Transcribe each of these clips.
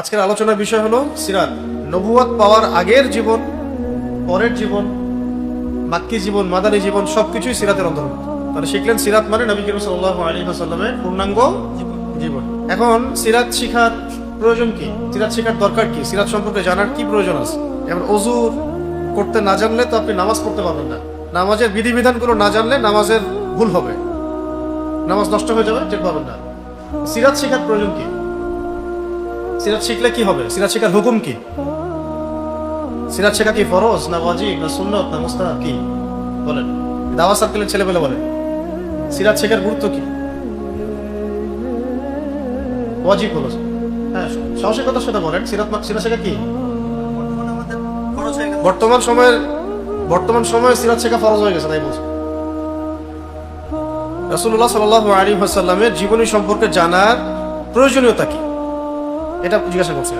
আজকের আলোচনার বিষয় হলো সিরাত। নবুয়ত পাওয়ার আগের জীবন, পরের জীবন, মাক্কি জীবন, মাদানী জীবন সবকিছুই সিরাতের অন্তর্ভুক্ত। মানে শিখলেন সিরাত মানে নবী করিম সাল্লাল্লাহু আলাইহি ওয়াসাল্লামের পূর্ণাঙ্গ জীবন। এখন সিরাত শিখার প্রয়োজন কি? সিরাত শিখার দরকার কি? সিরাত সম্পর্কে জানার কি প্রয়োজন আছে? যেমন ওযু করতে না জানলে তো আপনি নামাজ পড়তে পারবেন না। নামাজের বিধিবিধানগুলো না জানলে নামাজের ভুল হবে, নামাজ নষ্ট হয়ে যাবে, ঠিক পাবেন না। সিরাত শিখার প্রয়োজন কি? সিরাত শিখলে কি হবে? সিরাত শিখার হুকুম কি? সিরাত শেখা কি ফরজ না ওয়াজিব না সুন্নাত না মুস্তাহাব কি? বলেন। দাওয়া সার্কেলের ছেলেপেলে বলেন সিরাত শেখার গুরুত্ব কি? ওয়াজিব হলো। হ্যাঁ, সাহসিকতার সাথে বলেন সিরাত শেখা কি? বর্তমান সময়ে সিরাত শেখা ফরজ হয়ে গেছে, তাই বলছি। রাসূলুল্লাহ সাল্লাল্লাহু আলাইহি ওয়াসাল্লামের জীবনী সম্পর্কে জানার প্রয়োজনীয়তা কি, এটা জিজ্ঞাসা করছে।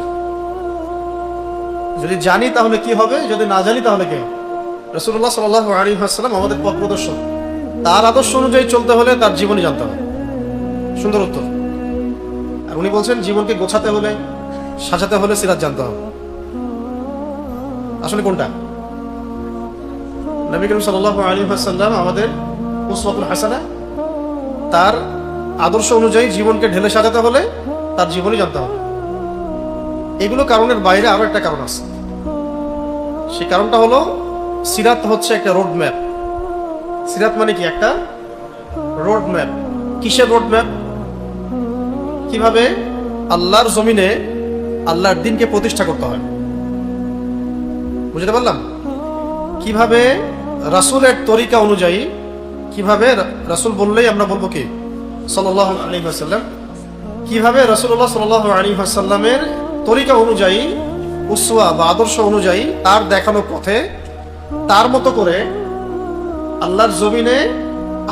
যদি জানি তাহলে কি হবে, যদি না জানি তাহলে কি হবে? রাসূলুল্লাহ সাল্লাল্লাহু আলাইহি ওয়াসাল্লাম আমাদের পথ প্রদর্শক। তার আদর্শ অনুযায়ী চলতে হলে তার জীবনী জানতে হবে। সুন্দর উত্তর। আর উনি বলছেন জীবনকে গোছাতে হলে, সাজাতে হলে সিরাত জানতে হবে। আসলে কোনটা? নবী করিম সাল্লাল্লাহু আলাইহি ওয়াসাল্লাম আমাদের উসওয়াতুল হাসানাহ। তার আদর্শ অনুযায়ী জীবনকে ঢেলে সাজাতে হলে তার জীবনী জানতে হবে। এগুলো কারণের বাইরে আরো একটা কারণ আছে। সেই কারণটা হলো সিরাত হচ্ছে একটা রোড ম্যাপ। সিরাত মানে কি? একটা রোড ম্যাপ। কিসের রোড ম্যাপ? কিভাবে আল্লাহর জমিনে আল্লাহর দ্বীনকে প্রতিষ্ঠা করতে হয়, বুঝতে পারলাম? কিভাবে রাসূলের তরিকা অনুযায়ী, কিভাবে রাসূল বললেই আমরা বলবো কি সাল্লাল্লাহু আলাইহি ওয়াসাল্লাম, কিভাবে রাসূলুল্লাহ সাল্লাল্লাহু আলাইহি ওয়াসাল্লামের তরিকা অনুযায়ী, উসওয়া বা আদর্শ অনুযায়ী তার দেখানো পথে তার মতো করে আল্লাহর জমিনে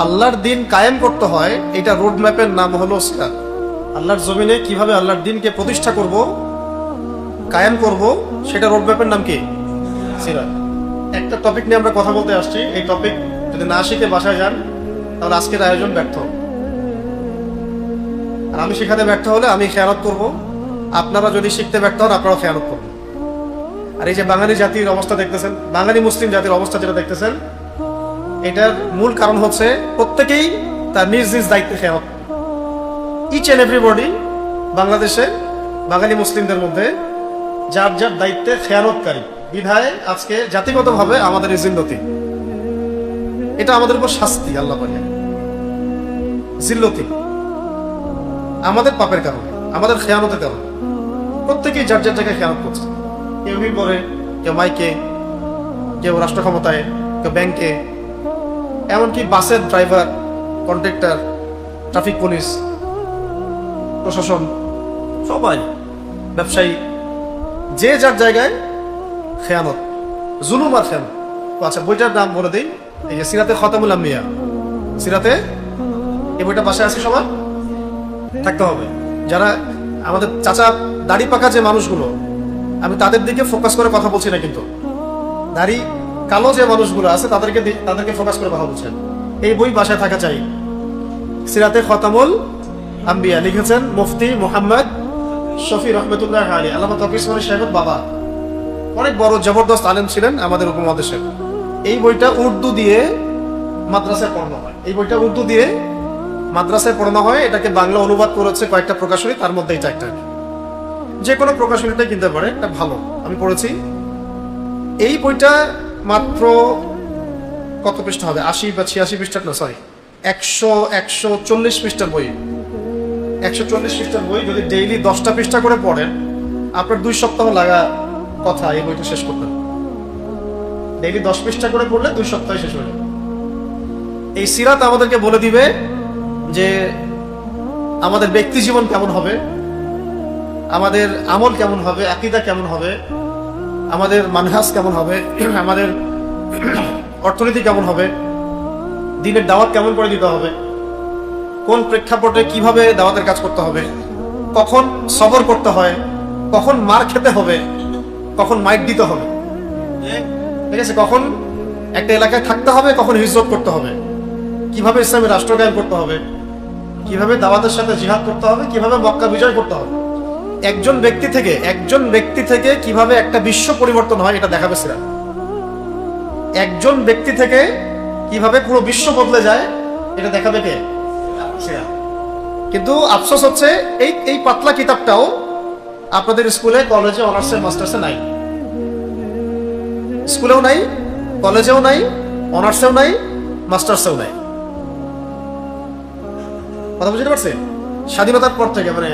আল্লাহর দ্বীন কায়েম করতে হয়। এটা রোড ম্যাপের নাম হলো সিরাত। আল্লাহর জমিনে কিভাবে আল্লাহর দ্বীনকে প্রতিষ্ঠা করব, কায়েম করব, সেটা রোড ম্যাপের নাম কি? সিরাত। একটা টপিক নিয়ে আমরা কথা বলতে আসছি। এই টপিক যদি না শিখে বাসায় যান তাহলে আজকের আয়োজন ব্যর্থ। আর আমি শেখাতে ব্যর্থ হলে আমি খেয়ানত করব, আপনারা যদি শিখতে ব্যর্থ হন আপনারাও খেয়ানত করবেন। আর এই যে বাঙালি জাতির অবস্থা দেখতেছেন, বাঙালি মুসলিম জাতির অবস্থা যেটা দেখতেছেন, এটার মূল কারণ হচ্ছে প্রত্যেকেই তার নিজ নিজ দায়িত্বে খেয়ানত। ইচ অ্যান্ড এভরিবডি বাংলাদেশে বাঙালি মুসলিমদের মধ্যে যার যার দায়িত্বে খেয়ানতকারী। বিধায় আজকে জাতিগতভাবে আমাদের এই জিল্লতি, এটা আমাদের উপর শাস্তি। আল্লাহ বলে জিল্লতি আমাদের পাপের কারণে, আমাদের খেয়ানতের কারণে। প্রত্যেকেই যার যার জায়গায় খেয়ানত করছে। কেউ করে, কেউ মাইকে, কেউ রাষ্ট্র ক্ষমতায়, কেউ ব্যাংকে, এমনকি বাসের ড্রাইভার, কন্ট্রাক্টর, ট্রাফিক পুলিশ, প্রশাসন, সবাই, ব্যবসায়ী, যে যার জায়গায় খেয়ানত, জুলুম আর খেয়ানত। আচ্ছা, বইটার নাম বলে দিই, এই যে সিরাতে খতামুল আম্বিয়া। সিরাতে এই বইটা বাসায় আছে, সবার থাকতে হবে। যারা আমাদের চাচা দাড়ি পাকা যে মানুষগুলো, আমি তাদের দিকে ফোকাস করে কথা বলছি না, কিন্তু দাড়ি কালো যে মানুষগুলো আছে তাদেরকে ফোকাস করে কথা বলছেন। এই বই বাসায় থাকা চাই। সিরাতে খতামুল আম্বিয়া লিখেছেন মুফতি মুহাম্মদ শফি রহমতুল্লাহ আলী। আল্লামা তকি উসমানী সাহেবের বাবা অনেক বড় জবরদস্ত আলেম ছিলেন আমাদের উপমহাদেশের। এই বইটা উর্দু দিয়ে মাদ্রাসায় পড়ানো হয়। এই বইটা উর্দু দিয়ে মাদ্রাসায় পড়ানো হয়। এটাকে বাংলা অনুবাদ করেছে কয়েকটা প্রকাশনী, তার মধ্যে এটা একটা। যে কোনো প্রকাশনীটাই কিনতে পারে, এটা ভালো, আমি পড়েছি। এই বইটা মাত্র কত পৃষ্ঠা হবে? 80 বা 86 পৃষ্ঠার, না সরি 140 পৃষ্ঠার বই। 140 পৃষ্ঠার বই যদি ডেইলি 10টা পৃষ্ঠা করে পড়েন, আপনার 2 সপ্তাহ লাগা কথা এই বইটা শেষ করতে। ডেইলি 10 পৃষ্ঠা করে পড়লে 2 সপ্তাহে শেষ হয়ে যাবে। এই সিরাত আমাদেরকে বলে দিবে যে আমাদের ব্যক্তি জীবন কেমন হবে, আমাদের আমল কেমন হবে, আকীদা কেমন হবে, আমাদের মানহাজ কেমন হবে, আমাদের অর্থনীতি কেমন হবে, দ্বীনের দাওয়াত কেমন করে দিতে হবে, কোন প্রেক্ষাপটে কিভাবে দাওয়াতের কাজ করতে হবে, কখন সবর করতে হয়, কখন মার খেতে হবে, কখন মাইট দিতে হবে, ঠিক আছে, কখন একটা এলাকায় থাকতে হবে, কখন হিজরত করতে হবে, কিভাবে ইসলামী রাষ্ট্র কায়েম করতে হবে, কিভাবে দাওয়াতের সাথে জিহাদ করতে হবে, কিভাবে মক্কা বিজয় করতে হবে। একজন ব্যক্তি থেকে কিভাবে একটা বিশ্ব পরিবর্তন হয় এটা দেখাবে সিরাত। একজন ব্যক্তি থেকে কিভাবে পুরো বিশ্ব বদলে যায় এটা দেখাবে কে? সিরাত। কিন্তু আফসোস হচ্ছে এই পাতলা কিতাবটাও আপনাদের স্কুলে, কলেজে, অনার্সে, মাস্টার্সে নাই। স্কুলেও নাই, কলেজেও নাই, অনার্সেও নাই, মাস্টার্সেও নাই। কথা বুঝতে পারছেন? স্বাধীনতার পর থেকে, মানে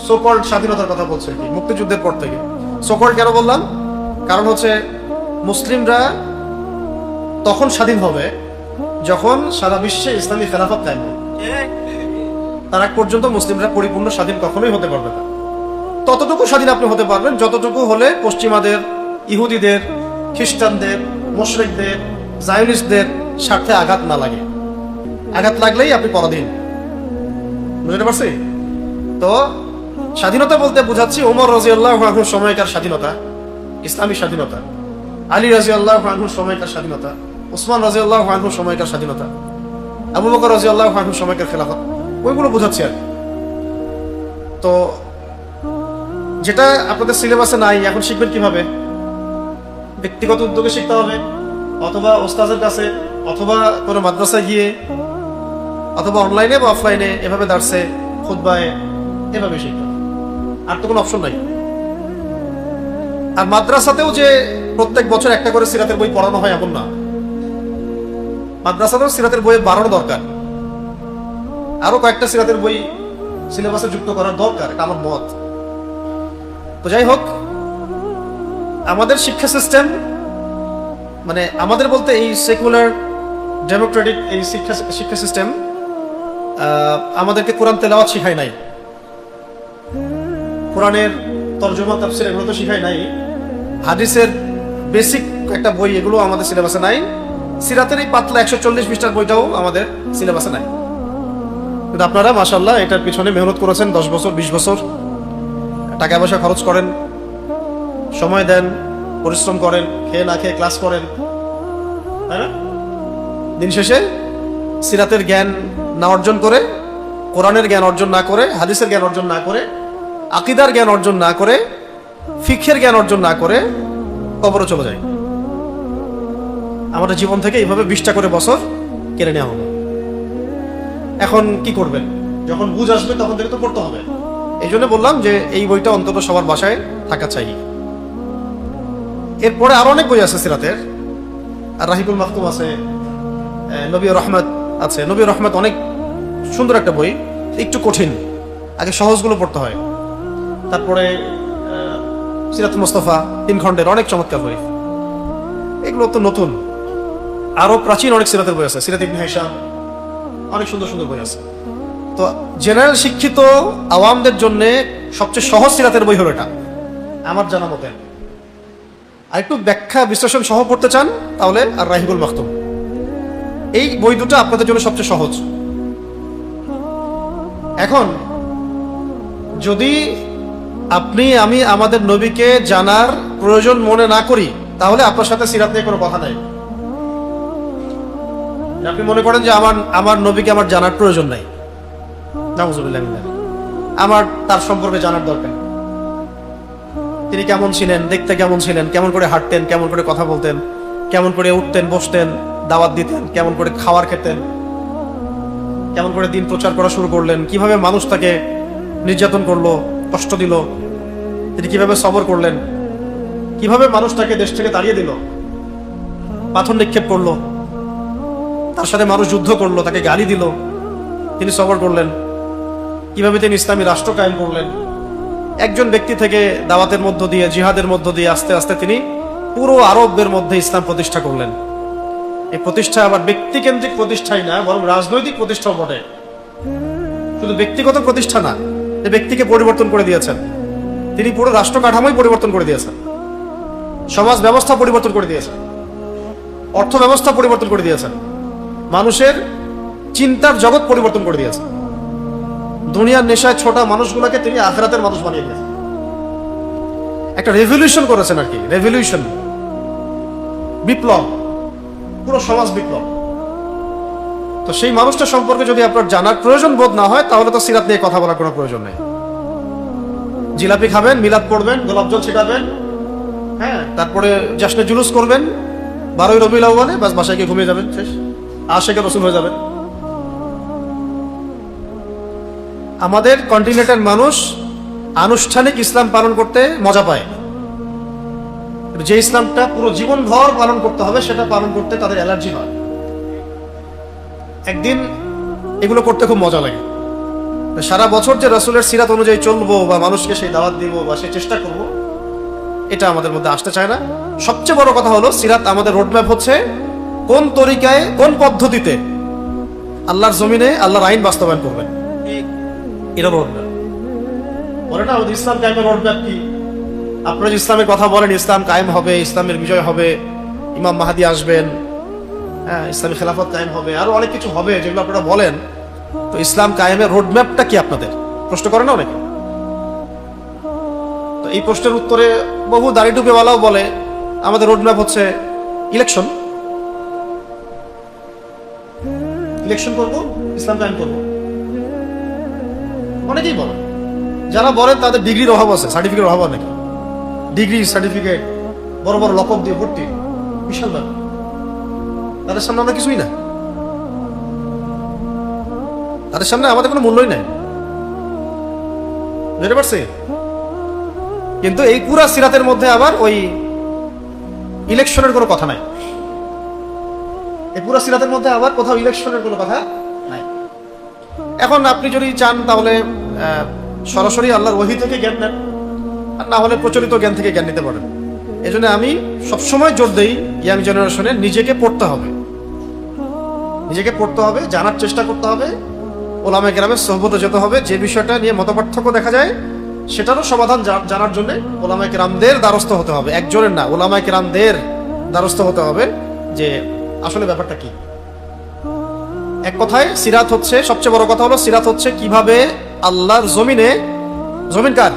সোকল্ড স্বাধীনতার কথা বলছে কি, মুক্তিযুদ্ধের পর থেকে। সোকল্ড কেন বললাম? কারণ হচ্ছে মুসলিমরা তখন স্বাধীন হবে যখন সারা বিশ্বে ইসলামী খেলাফত কায়েম হবে। তার আগ পর্যন্ত মুসলিমরা পরিপূর্ণ স্বাধীন কখনোই হতে পারবে না। ততটুকু স্বাধীন আপনি হতে পারবেন যতটুকু হলে পশ্চিমাদের, ইহুদিদের, খ্রিস্টানদের, মুশরিকদের, জায়নিস্টদের স্বার্থে আঘাত না লাগে। আঘাত লাগলেই আপনি পরাধীন। বুঝতে পারছি? তো স্বাধীনতা বলতে বুঝাচ্ছি ওমর রাদিয়াল্লাহু আনহুর সময়কার স্বাধীনতা, ইসলামী স্বাধীনতা, আলী রাদিয়াল্লাহু আনহুর সময়কার স্বাধীনতা, ওসমান রাদিয়াল্লাহু আনহুর সময়কার স্বাধীনতা, আবু বকর রাদিয়াল্লাহু আনহুর সময়কার খেলাফত, ওইগুলো বুঝাচ্ছি আর। তো যেটা আপনাদের সিলেবাসে নাই, এখন শিখবেন কিভাবে? ব্যক্তিগত উদ্যোগে শিখতে হবে, অথবা ওস্তাদের কাছে, অথবা কোনো মাদ্রাসায় গিয়ে, অথবা অনলাইনে বা অফলাইনে, এভাবে দার্সে, খুতবায়, এভাবে শিখতে হবে। আর তো কোনো অপশন নাই। আর মাদ্রাসাতেও যে প্রত্যেক বছর একটা করে সিরাতের বই পড়ানো হয় এমন না। মাদ্রাসাতেও সিরাতের বই বাড়ানো দরকার, আরো কয়েকটা সিরাতের বই সিলেবাসে যুক্ত করার দরকার, এটা আমার মত। তো যাই হোক, আমাদের শিক্ষা সিস্টেম, মানে আমাদের বলতে এই সেকুলার ডেমোক্রেটিক এই শিক্ষা সিস্টেম আমাদেরকে কোরআন তেলাওয়াত শিখায় নাই, কোরআনের তরজমা, তাফসীর এগুলো তো শিখায় নাই, হাদিসের বেসিক একটা বই এগুলো আমাদের সিলেবাসে নাই, সিরাতের এই পাতলা 140 পৃষ্ঠার বইটাও আমাদের সিলেবাসে নাই। কিন্তু আপনারা মাশাআল্লাহ এটার পিছনে মেহনত করেছেন 10 বছর 20 বছর, টাকা পয়সা খরচ করেন, সময় দেন, পরিশ্রম করেন, খেয়ে না খেয়ে ক্লাস করেন, তাই না? দিন শেষে সিরাতের জ্ঞান না অর্জন করে, কোরআনের জ্ঞান অর্জন না করে, হাদিসের জ্ঞান অর্জন না করে, আকীদার জ্ঞান অর্জন না করে, ফিকহের জ্ঞান অর্জন না করে কবরে চলে যায়। আমাদের জীবন থেকে এইভাবে 20টা করে বছর কেড়ে নেওয়া হলো। এখন কি করবেন? যখন বুঝ আসবে তখন থেকে তো পড়তে হবে। এই জন্য বললাম যে এই বইটা অন্তত সবার বাসায় থাকা চাই। এরপরে আরো অনেক বই আছে সিরাতের, আর রাহিকুল মাহতুম আছে, নবী রহমত আছে। নবী রহমত অনেক সুন্দর একটা বই, একটু কঠিন, আগে সহজগুলো পড়তে হয়। তারপরে সিরাত মুস্তাফা 3 খণ্ডের, অনেক চমৎকার বই। এগুলো তো নতুন। আরো প্রাচীন অনেক সিরাতের বই আছে, সিরাত ইবনে হিশাম, অনেক সুন্দর সুন্দর বই আছে। তো জেনারেল শিক্ষিত আওয়ামদের জন্য সবচেয়ে সহজ সিরাতের বই হলো এটা আমার জানা মতে। আর একটু ব্যাখ্যা বিশ্লেষণ সহ পড়তে চান তাহলে আর রাহিকুল মাহতুম, এই বই দুটো আপনাদের জন্য সবচেয়ে সহজ। এখন যদি আপনি আমি আমাদের নবীকে জানার প্রয়োজন মনে না করি, তাহলে আপনার সাথে সিরাত নিয়ে কোনো কথা নাই। আপনি মনে করেন যে আমার নবীকে আমার জানার প্রয়োজন নাই, নাউযুবিল্লাহ মিনাল, আমার তার সম্পর্কে জানার দরকার। তিনি কেমন ছিলেন, দেখতে কেমন ছিলেন, কেমন করে হাঁটতেন, কেমন করে কথা বলতেন, কেমন করে উঠতেন বসতেন, দাওয়াত দিতেন, কেমন করে খাবার খেতেন, কেমন করে দিন প্রচার করা শুরু করলেন, কিভাবে মানুষ তাকে নির্যাতন করলো, কষ্ট দিল, তিনি কিভাবে সবর করলেন, কিভাবে মানুষ তাকে দেশ থেকে তাড়িয়ে দিল, পাথর নিক্ষেপ করলো, তার সাথে মানুষ যুদ্ধ করলো, তাকে গালি দিল, তিনি সবর করলেন, কিভাবে তিনি ইসলামী রাষ্ট্র কায়েম করলেন। একজন ব্যক্তি থেকে দাওয়াতের মধ্য দিয়ে, জিহাদের মধ্য দিয়ে আস্তে আস্তে তিনি পুরো আরবের মধ্যে ইসলাম প্রতিষ্ঠা করলেন। এই প্রতিষ্ঠা আবার ব্যক্তিকেন্দ্রিক প্রতিষ্ঠাই না, বরং রাজনৈতিক প্রতিষ্ঠাও বটে। শুধু ব্যক্তিগত প্রতিষ্ঠা না, যে ব্যক্তিকে পরিবর্তন করে দিয়েছেন, তিনি পুরো রাষ্ট্র কাঠামোই পরিবর্তন করে দিয়েছেন, সমাজ ব্যবস্থা পরিবর্তন করে দিয়েছেন, অর্থ ব্যবস্থা পরিবর্তন করে দিয়েছেন, মানুষের চিন্তার জগৎ পরিবর্তন করে দিয়েছেন। দুনিয়ার নেশায় ছোটা মানুষগুলোকে তিনি আখিরাতের মানুষ বানিয়ে দিয়েছেন। একটা রেভলিউশন করেছেন আর কি, রেভলিউশন, বিপ্লব, পুরো সমাজ বিপ্লব। তো সেই মানুষটা সম্পর্কে যদি আপনার জানার প্রয়োজন বোধ না হয়, তাহলে তো সিরাত নিয়ে কথা বলার কোনো প্রয়োজন নেই। জিলাপি খাবেন, মিলাদ পড়বেন, গোলাপ জল ছিটাবেন, হ্যাঁ, তারপরে জাশ্নে জুলুস করবেন 12ই রবিউল আউয়ালে, বাস বাসায় গিয়ে ঘুমিয়ে যাবেন, শেষ, আশিকে রাসূল হয়ে যাবেন। আমাদের কন্টিনেন্টের মানুষ আনুষ্ঠানিক ইসলাম পালন করতে মজা পায়, যে ইসলামটা পুরো জীবন ভর পালন করতে হবে সেটা পালন করতে তাদের অ্যালার্জি হয়। একদিন এগুলো করতে খুব মজা লাগে। সারা বছর যে রাসূলের সিরাত অনুযায়ী চলবো বা মানুষকে সেই দাওয়াত দিব বা সেই চেষ্টা করব, এটা আমাদের মধ্যে আসতে চায় না। সবচেয়ে বড় কথা হলো সিরাত আমাদের রোডম্যাপ হচ্ছে কোন তরিকায়, কোন পদ্ধতিতে আল্লাহর জমিনে আল্লাহর আইন বাস্তবায়ন করবেন, এটা রোডম্যাপ। বলে না আমাদের ইসলাম কায়েমের রোডম্যাপ কি? আপনারা ইসলামের কথা বলেন, ইসলাম কায়েম হবে, ইসলামের বিজয় হবে, ইমাম মাহদি আসবেন, হ্যাঁ, ইসলামী খেলাফত কায়েম হবে, আরো অনেক কিছু হবে যেগুলো আপনারা বলেন। তো ইসলাম কায়েমের রোডম্যাপটা কি আপনাদের? প্রশ্ন করেন না অনেকে। তো এই প্রশ্নের উত্তরে বহু দাড়ি টুপিওয়ালাও বলে আমাদের রোডম্যাপ হচ্ছে ইলেকশন, ইলেকশন করব, ইসলাম কায়েম করব। অনেকেই বলে, যারা বলেন তাদের ডিগ্রির অভাব আছে, সার্টিফিকেটের অভাব নাকি, ডিগ্রি সার্টিফিকেট বড় বড় লকব দিয়ে ভর্তি, বিশাল ব্যাপার। তাদের সামনে আমরা কিছুই না, তাদের সামনে আমাদের কোনো মূল্যই নাই, বুঝতে পারছি? কিন্তু এই পুরা সিরাতের মধ্যে আবার ওই ইলেকশনের কোনো কথা নাই। এই পুরা সিরাতের মধ্যে আবার কোথাও ইলেকশনের কোনো কথা নাই। এখন আপনি যদি চান তাহলে সরাসরি আল্লাহর ওহী থেকে জ্ঞান নেন, আর না হলে প্রচলিত জ্ঞান থেকে জ্ঞান নিতে পারেন। এই জন্য আমি সবসময় জোর দেই ইয়াং জেনারেশনের নিজেকে পড়তে হবে, নিজেকে পড়তে হবে, জানার চেষ্টা করতে হবে, ওলামায়ে কেরামের সোহবতে যেতে হবে, যে বিষয়টা নিয়ে মতপার্থক্য দেখা যায় সেটারও সমাধান জানার জন্য ওলামায়ে কেরামদের দ্বারস্থ হতে হবে, একজনের না, ওলামায়ে কেরামদের দ্বারস্থ হতে হবে যে আসলে ব্যাপারটা কি। এক কথায় সিরাত হচ্ছে, সবচেয়ে বড় কথা হলো সিরাত হচ্ছে কিভাবে আল্লাহর জমিনে, জমিন কার?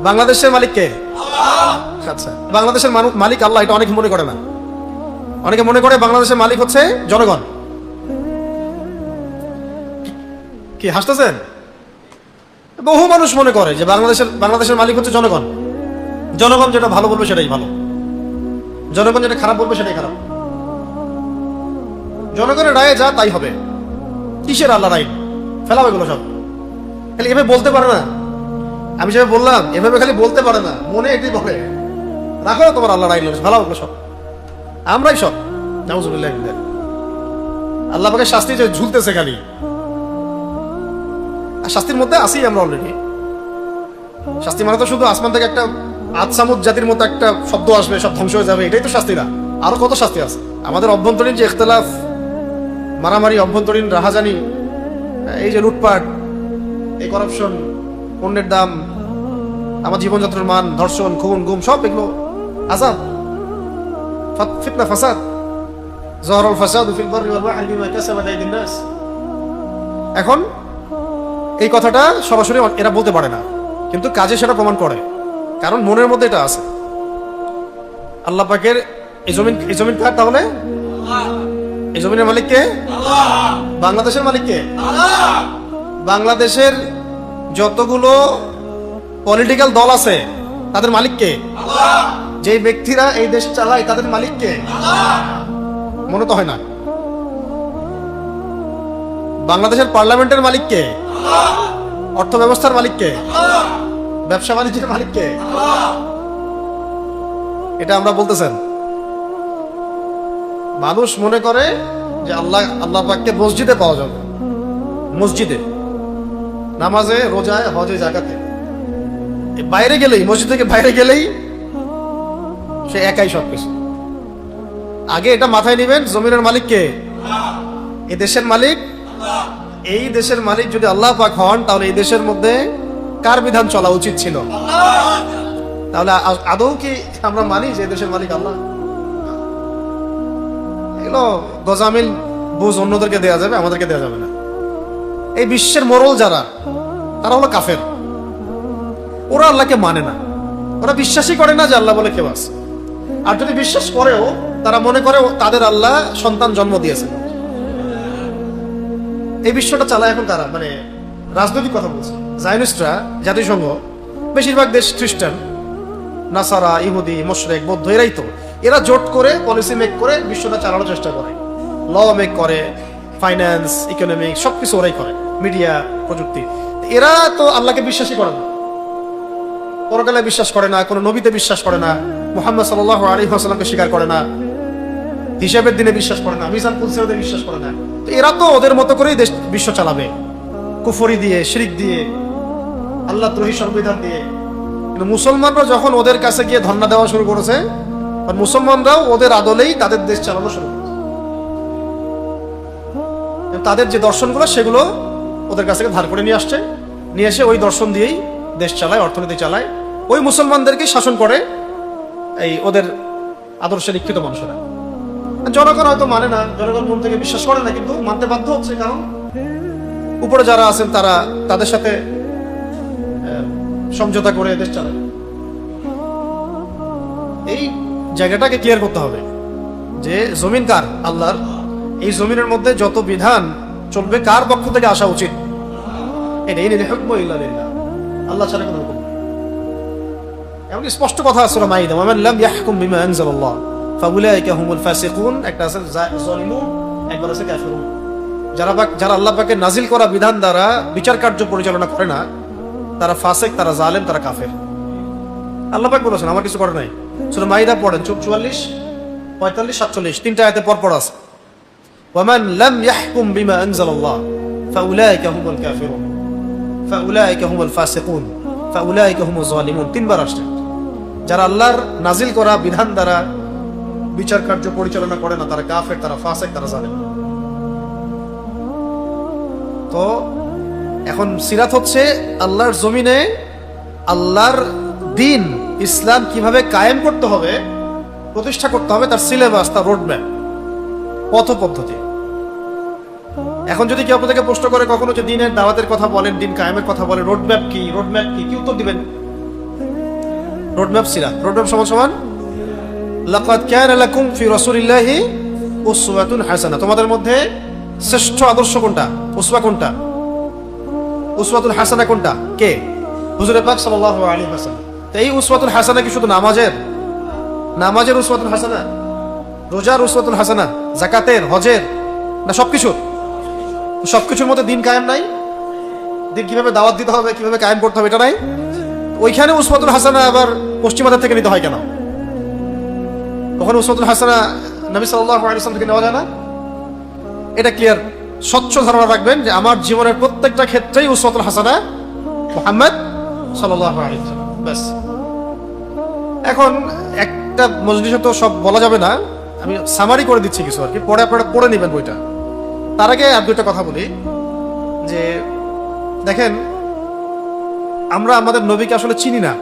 বাংলাদেশের মালিক কে? আচ্ছা, বাংলাদেশের মালিক আল্লাহ, এটা অনেকে মনে করে না। অনেকে মনে করে বাংলাদেশের মালিক হচ্ছে জনগণ। কি হাসতেছেন? বহু মানুষ মনে করে যে বাংলাদেশের মালিক হচ্ছে জনগণ, জনগণ যেটা ভালো বলবে সেটাই ভালো, জনগণ যেটা খারাপ বলবে সেটাই খারাপ, জনগণের রায়ে যা তাই হবে। কিসের আল্লাহর আইন? ফেলাও এগুলো সব। খালি এভাবে বলতে পারে না, আমি যেভাবে বললাম এভাবে খালি বলতে পারে না, মনে এটাই বলে রাখো তোমার আল্লাহর আইন, ফেলাও এগুলো সব, আমরাই সব। নাউজুবিল্লাহ, আল্লাহ পাকের শাস্তি যে ঝুলতেছে খালি, আর শাস্তির মধ্যে আসি আমরা অলরেডি। শাস্তি মানে তো শুধু আসমান থেকে একটা আদসামুদ জাতির মতো একটা শব্দ আসবে, সব ধ্বংস হয়ে যাবে, এটাই তো শাস্তি না। আরো কত শাস্তি আছে। আমাদের অভ্যন্তরীণ যে ইখতিলাফ, মারামারি, অভ্যন্তরীণ রাহাজানি, এই যে লুটপাট, এই করাপশন, পণ্যের দাম, আমার জীবনযাত্রার মান, ধর্ষণ, খুন, গুম, সব এগুলো আযাব, ফিতনা, ফাসাদ। যাহারাল ফাসাদু ফিল বাররি ওয়াল বাহরি বিমা কাসাবাত আইদিন নাস। এখন এই কথাটা সরাসরি এরা বলতে পারে না, কিন্তু কাজে সেটা প্রমাণ করে, কারণ মনের মধ্যে এটা আছে। আল্লাহ পাকের এই জমিন কার? তাহলে এই জমিনের মালিক কে? বাংলাদেশের মালিক কে? বাংলাদেশের যতগুলো পলিটিক্যাল দল আছে তাদের মালিক কে? যে ব্যক্তিরা এই দেশ চালায় তাদের মালিক কে? মনে তো হয় না। বাংলাদেশের পার্লামেন্টের মালিক কে? অর্থ ব্যবস্থার মালিক কে? ব্যবসা বাণিজ্যের মালিক কে? এটা আমরা বলতেছেন। মানুষ মনে করে যে আল্লাহ পাককে মসজিদে পাওয়া যাবে, মসজিদে, নামাজে, রোজায়, হজে, জাকাতে। বাইরে গেলেই, মসজিদ থেকে বাইরে গেলেই সে একাই সবকিছু। আগে এটা মাথায় নেবেন, জমিনের মালিক কে? এই দেশের মালিক। এই দেশের মালিক যদি আল্লাহ পাক হন, তাহলে এই দেশের মধ্যে কার বিধান চলা উচিত ছিল? তাহলে আদৌ কি আমরা মানি যে দেশের মালিক আল্লাহ? এগুলো গজামিল বুঝ অন্যদেরকে দেয়া যাবে, আমাদেরকে দেয়া যাবে না। এই বিশ্বের মোড়ল যারা, তারা হলো কাফের। ওরা আল্লাহকে মানে না, ওরা বিশ্বাসই করে না যে আল্লাহ বলে কেউ আছে। আর যদি বিশ্বাস করেও, তারা মনে করে তাদের আল্লাহ সন্তান জন্ম দিয়েছে। এই বিশ্বটা চালায় এখন তারা, মানে রাজনৈতিক কথা বলছে। জায়নিস্টরা, জাতিসংঘ, বেশিরভাগ দেশ খ্রিস্টান, নাসারা, ইহুদি, মুশরিক, বৌদ্ধ, এরাই তো। এরা জোট করে পলিসি মেক করে বিশ্বটা চালানোর চেষ্টা করে, ল মেক করে, ফাইন্যান্স, ইকোনমিক সবকিছু ওরাই করে, মিডিয়া, প্রযুক্তি। এরা তো আল্লাহকে বিশ্বাসই করে না, পরকালে বিশ্বাস করে না, কোনো নবীতে বিশ্বাস করে না, মুহাম্মদ সাল্লাল্লাহু আলাইহি ওয়াসাল্লামকে স্বীকার করে না, হিসাবের দিনে বিশ্বাস করে না, মিজান কুদসিতে বিশ্বাস করে না। তো এরা তো ওদের মতো করেই দেশ বিশ্ব চালাবে, কুফরি দিয়ে, শিরিক দিয়ে, আল্লাহদ্রোহী সংবিধান দিয়ে। কিন্তু মুসলমানরা যখন ওদের কাছে গিয়ে ধর্ণা দেওয়া শুরু করেছে, আর মুসলমানরাও ওদের আদলেই তাদের দেশ চালানো শুরু করেছে। তাদের যে দর্শনগুলো সেগুলো ওদের কাছ থেকে ধার করে নিয়ে আসছে, নিয়ে এসে ওই দর্শন দিয়েই দেশ চালায়, অর্থনীতি চালায়, ওই মুসলমানদেরকেই শাসন করে এই ওদের আদর্শে শিক্ষিত মানুষেরা। জনগণ হয়তো মানে না, জনগণ মন থেকে বিশ্বাস করে না, কিন্তু মানতে বাধ্য হচ্ছে, কারণ উপরে যারা আছেন তারা তাদের সাথে সমঝোতা করে দেশ চালায়। এই জায়গাটাকে ক্লিয়ার করতে হবে যে জমিন কার? আল্লাহর। এই জমিনের মধ্যে যত বিধান চলবে কার পক্ষ থেকে আসা উচিত? এটাই হুকম ইল্লা লিল্লাহ, আল্লাহ ছাড়া কোনো হুকুম। এমন স্পষ্ট কথা আছে সূরা মাইদা, ওয়া মান লাম ইয়াহকুম বিমা আনজালাল্লাহ ফাউলাইকা হুমুল ফাসিকুন। একটা আছে যালিমুন, একবার আছে কাফিরুন। যারা আল্লাহ পাকের নাজিল করা বিধান দ্বারা বিচার কার্য পরিচালনা করে না, তারা ফাসিক, তারা জালেম, তারা কাফের। আল্লাহ পাক বলেছেন, আমার কিছু করে নাই। সূরা মাইদা পড়েন 44, 45, 47 তিনটা আয়াতে পরপর আছে। ওয়া মান লাম ইয়াহকুম বিমা আনজালাল্লাহ ফাউলাইকা হুমুল কাফিরুন ফাউলাইকা হুমুল ফাসিকুন ফাউলাইকা হুমুজ জালিমুন। তিনবার আসছে। যারা আল্লাহর নাজিল করা বিধান দ্বারা বিচার কার্য পরিচালনা করে না, তারা কাফের, তারা ফাসিক, তারা জালেম। তো এখন সিরাত হচ্ছে আল্লাহর জমিনে আল্লাহর দিন ইসলাম কিভাবে কায়েম করতে হবে, প্রতিষ্ঠা করতে হবে, তার সিলেবাস, তার রোডম্যাপ, পথ পদ্ধতি। এখন যদি কেউ আপনাদেরকে প্রশ্ন করে কখনো যে দিনের দাওয়াতের কথা বলেন, দিন কায়েমের কথা বলেন, রোডম্যাপ কি, রোডম্যাপ কি, কি উত্তর দিবেন? রোডম্যাপ সিরাত। রোডম্যাপ সমান সমান লাকাদ কানা লাকুম ফি রাসূলিল্লাহি উসওয়াতুন হাসানাহ। তোমাদের মধ্যে শ্রেষ্ঠ আদর্শ কোনটা? উসওয়া কোনটা? উসওয়াতুল হাসানা কোনটা? কে? হুজুর পাক সাল্লাল্লাহু আলাইহি ওয়াসাল্লাম। তো এই উসওয়াতুল হাসানা কি শুধু নামাজের উসওয়াতুল হাসানা, রোজার উসওয়াতুল হাসানা, যাকাতের, হজের, না সবকিছুর মধ্যে দিন কায়েম নাই? দিন কিভাবে দাওয়াত দিতে হবে, কিভাবে কায়েম করতে হবে, এটা নাই? ওইখানে উসওয়াতুল হাসানা আবার পশ্চিমাদের থেকে নিতে হয় কেন? ওখানে উসওয়াতুল হাসানা নবী সাল্লাল্লাহু আলাইহি ওয়াসাল্লাম থেকে নেওয়া যায় না? এটা ক্লিয়ার, স্বচ্ছ ধারণা রাখবেন যে আমার জীবনের প্রত্যেকটা ক্ষেত্রেই উসওয়াতুল হাসানা মুহাম্মদ সাল্লাল্লাহু আলাইহি ওয়াসাল্লাম, ব্যাস। এখন একটা মজলিসে তো সব বলা যাবে না, আমি সামারি করে দিচ্ছি কিছু আর কি, পরে আপনারা পড়ে নেবেন বইটা। তার আগে আর দুইটা কথা বলি যে দেখেন, আমরা আমাদের নবীকে আসলে চিনি না।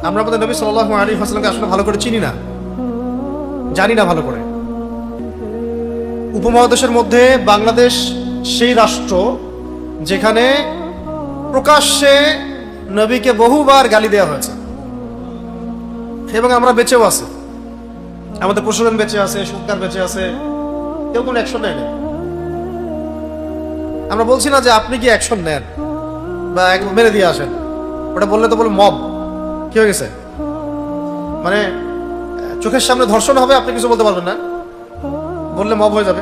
আমরা আমাদের নবী সাল্লাল্লাহু আলাইহি ওয়াসাল্লামকে আসলে ভালো করে চিনি না, জানি না ভালো করে। উপমহাদেশের মধ্যে বাংলাদেশ সেই রাষ্ট্র যেখানে প্রকাশ্যে নবীকে বহুবার গালি দেওয়া হয়েছে, এবং আমরা বেঁচেও আছি, আমাদের প্রশাসন বেঁচে আছে, সরকার বেঁচে আছে, কেউ কোনো অ্যাকশন নেয় না। আমরা বলছি না যে আপনি কি অ্যাকশন নেন বা মেরে দিয়ে আসেন, ওটা বললে তো বলে মব কি হয়ে গেছে, মানে চোখের সামনে ধর্ষণ হবে, আপনি কিছু বলতে পারবেন না, বললে মব হয়ে যাবে।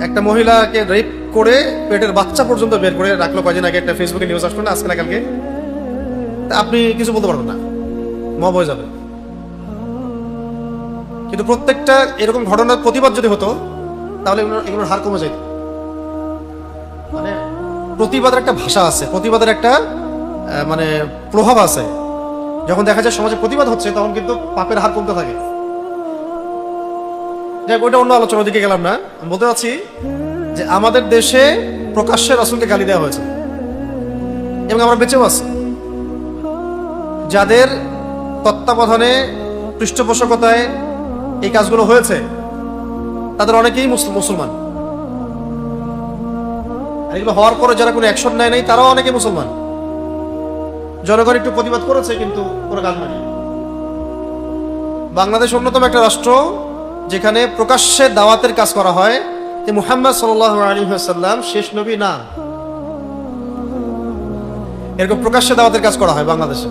একটা মহিলাকে রেপ করে পেটের বাচ্চা পর্যন্ত বের করে রাখলো কয়দিন আগে, একটা ফেসবুকে নিউজ আসলো না, আজকে না কালকে, আপনি কিছু বলতে পারবেন না, মব হয়ে যাবে। কিন্তু প্রত্যেকটা এরকম ঘটনার প্রতিবাদ যদি হতো তাহলে এগুলোর হার কমে যেত। মানে প্রতিবাদের একটা ভাষা আছে, প্রতিবাদের একটা মানে প্রভাব আছে। যখন দেখা যায় সমাজে প্রতিবাদ হচ্ছে তখন কিন্তু পাপের হার কমতে থাকে। যাই, ওইটা অন্য আলোচনার দিকে গেলাম না। আমি বলতে চাচ্ছি যে আমাদের দেশে প্রকাশ্যে রাসূলকে গালি দেওয়া হয়েছে এবং আমরা বেঁচেও আছি। যাদের তত্ত্বাবধানে, পৃষ্ঠপোষকতায় এই কাজগুলো হয়েছে তাদের অনেকেই মুসলমান, আর এগুলো হওয়ার পরে যারা কোনো অ্যাকশন নেয় নাই তারাও অনেকে মুসলমান। জনগণ একটু প্রতিবাদ করেছে কিন্তু কোনো কাজ হয়নি। বাংলাদেশ অন্যতম একটা রাষ্ট্র যেখানে প্রকাশ্যে দাওয়াতের কাজ করা হয় যে মুহাম্মদ সাল্লাল্লাহু আলাইহি ওয়াসাল্লাম শেষ নবী না, এরকম প্রকাশ্যে দাওয়াতের কাজ করা হয় বাংলাদেশে,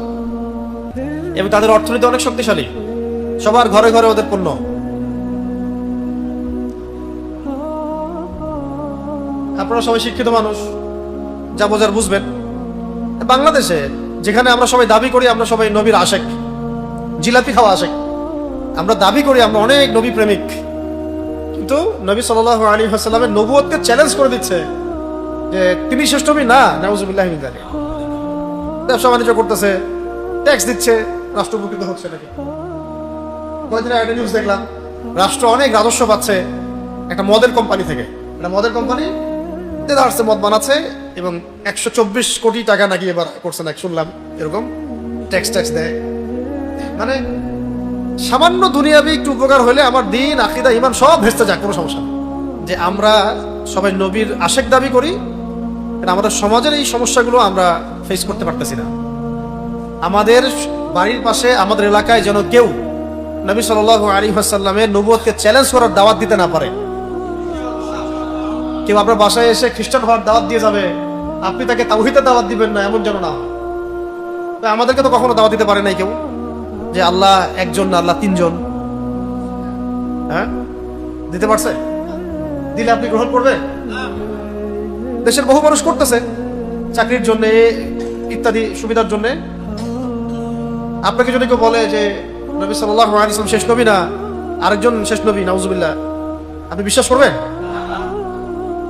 এবং তাদের অর্থনীতি অনেক শক্তিশালী, সবার ঘরে ঘরে ওদের পণ্য। আপনারা সবাই শিক্ষিত মানুষ, যা বোঝার বুঝবেন। বাংলাদেশে যেখানে আমরা সবাই দাবি করি আমরা সবাই নবীর আশেক, জিলাপি খাওয়া আশেক, আমরা দাবি করি আমরা অনেক নবী প্রেমিক, কিন্তু নবী সাল্লাল্লাহু আলাইহি ওয়াসাল্লামের নবুয়তকে চ্যালেঞ্জ করে দিচ্ছে যে তিনি শেষ নবী না, নাউযুবিল্লাহি মিন যালিক। ব্যবসা বাণিজ্য করতেছে, ট্যাক্স দিচ্ছে, রাষ্ট্র উপকৃত হচ্ছে নাকি? কয়েকদিন আগে নিউজ দেখলাম, রাষ্ট্র অনেক রাজস্ব পাচ্ছে একটা মদের কোম্পানি থেকে। একটা মদের কোম্পানি আসছে, মদ বানাচ্ছে, এবং 124 কোটি টাকা নাকি এবার করছে নাকি শুনলাম, এরকম ট্যাক্স দেয়। মানে সামান্য দুনিয়াবি একটু উপকার হলে আমার দিন, আকীদা, ঈমান সব ভেস্তে যায়, কোনো সমস্যা নেই। যে আমরা সবাই নবীর আশেক দাবি করি, আমাদের সমাজের এই সমস্যাগুলো আমরা ফেস করতে পারতেছি না। আমাদের বাড়ির পাশে, আমাদের এলাকায় যেন কেউ নবী সাল্লাল্লাহু আলাইহি ওয়াসাল্লামের নবুয়তকে চ্যালেঞ্জ করার দাওয়াত দিতে না পারে। কেউ আপনার বাসায় এসে খ্রিস্টান হওয়ার দাওয়াত দিয়ে যাবে, আপনি তাকে তাওহীদের দাওয়াত দিবেন না, এমন যেন না হয়। আমাদেরকে তো কখনো দাওয়াত দিতে পারে নাই কেউ যে আল্লাহ একজন না, আল্লাহ তিনজন। হ্যাঁ, দিতে পারছে? দিলে আপনি গ্রহণ করবেন? দেশের বহু মানুষ করতেছে চাকরির জন্য, ইত্যাদি সুবিধার জন্য। আপনাকে যদি কেউ বলে যে নবী সাল্লাল্লাহু আলাইহি ওয়াসাল্লাম শেষ নবী না, আরেকজন শেষ নবী, নাউযুবিল্লাহ, আপনি বিশ্বাস করবেন?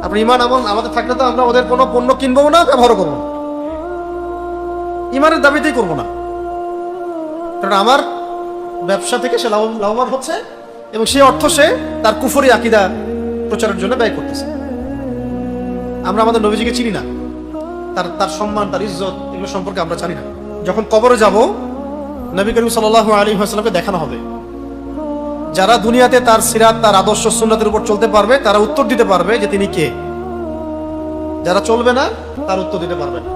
আপনি ঈমান আমল আমাদের থাকলে তো আমরা ওদের কোনো পণ্য কিনবো না, ব্যবহারও করবো না, ঈমানের দাবিতেই করবো না। কারণ আমার ব্যবসা থেকে সে লাভবান হচ্ছে, এবং সেই অর্থ সে তার কুফরি আকীদা প্রচারের জন্য ব্যয় করতেছে। আমরা আমাদের নবীজিকে চিনি না, তার সম্মান, তার ইজ্জত, এগুলো সম্পর্কে আমরা জানি না। যখন কবরে যাব, নবী করিম সাল্লাল্লাহু আলাইহি ওয়াসাল্লামকে দেখানো হবে। যারা দুনিয়াতে তার সিরাত, তার আদর্শ, সুন্নাতের উপর চলতে পারবে, তারা উত্তর দিতে পারবে যে তিনি কে। যারা চলবে না, তার উত্তর দিতে পারবে না।